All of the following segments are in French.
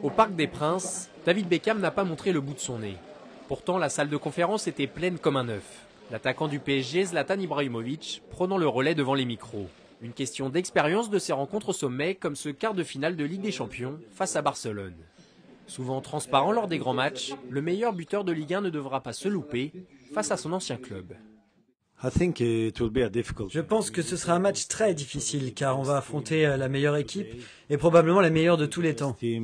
Au Parc des Princes, David Beckham n'a pas montré le bout de son nez. Pourtant, la salle de conférence était pleine comme un œuf. L'attaquant du PSG, Zlatan Ibrahimovic, prenant le relais devant les micros. Une question d'expérience de ces rencontres au sommet, comme ce quart de finale de Ligue des Champions face à Barcelone. Souvent transparent lors des grands matchs, le meilleur buteur de Ligue 1 ne devra pas se louper face à son ancien club. Je pense que ce sera un match très difficile car on va affronter la meilleure équipe et probablement la meilleure de tous les temps. Et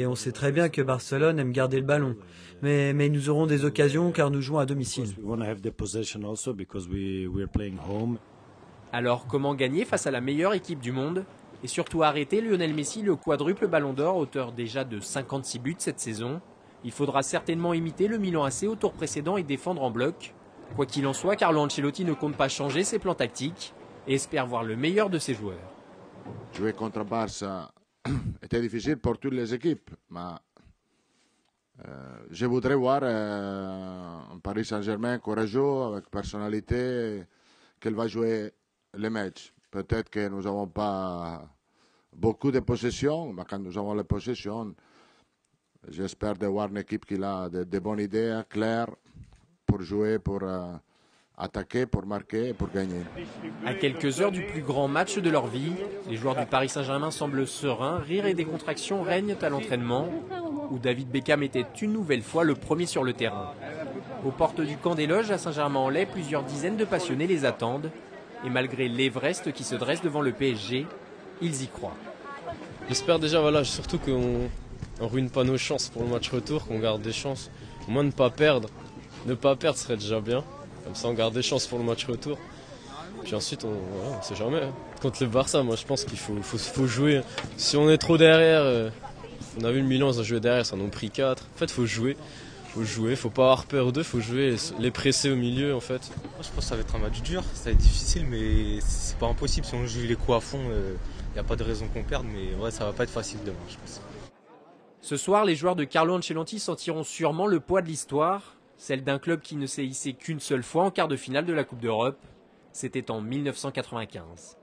on sait très bien que Barcelone aime garder le ballon. Mais nous aurons des occasions car nous jouons à domicile. Alors comment gagner face à la meilleure équipe du monde? Et surtout arrêter Lionel Messi, le quadruple ballon d'or, auteur déjà de 56 buts cette saison. Il faudra certainement imiter le Milan AC au tour précédent et défendre en bloc. Quoi qu'il en soit, Carlo Ancelotti ne compte pas changer ses plans tactiques et espère voir le meilleur de ses joueurs. Jouer contre Barça était difficile pour toutes les équipes, mais je voudrais voir un Paris Saint-Germain courageux, avec personnalité, qu'elle va jouer les matchs. Peut-être que nous n'avons pas beaucoup de possessions, mais quand nous avons les possessions, j'espère de voir une équipe qui a de bonnes idées claires pour jouer, pour attaquer, pour marquer et pour gagner. À quelques heures du plus grand match de leur vie, les joueurs du Paris Saint-Germain semblent sereins, rire et décontraction règnent à l'entraînement, où David Beckham était une nouvelle fois le premier sur le terrain. Aux portes du camp des loges à Saint-Germain-en-Laye, plusieurs dizaines de passionnés les attendent. Et malgré l'Everest qui se dresse devant le PSG, ils y croient. J'espère déjà, surtout qu'on ne ruine pas nos chances pour le match retour, qu'on garde des chances. Au moins ne pas perdre. Ne pas perdre serait déjà bien. Comme ça, on garde des chances pour le match retour. Puis ensuite, on ne sait jamais. Contre le Barça, moi je pense qu'il faut jouer. Si on est trop derrière, on a vu le Milan, ils ont joué derrière, ça en ont pris 4. En fait, il faut jouer. Faut pas avoir peur d'eux, faut jouer, les presser au milieu en fait. Moi, je pense que ça va être un match dur, ça va être difficile, mais c'est pas impossible. Si on joue les coups à fond, il n'y a pas de raison qu'on perde, mais ouais, ça va pas être facile demain, je pense. Ce soir, les joueurs de Carlo Ancelotti sentiront sûrement le poids de l'histoire, celle d'un club qui ne s'est hissé qu'une seule fois en quart de finale de la Coupe d'Europe. C'était en 1995.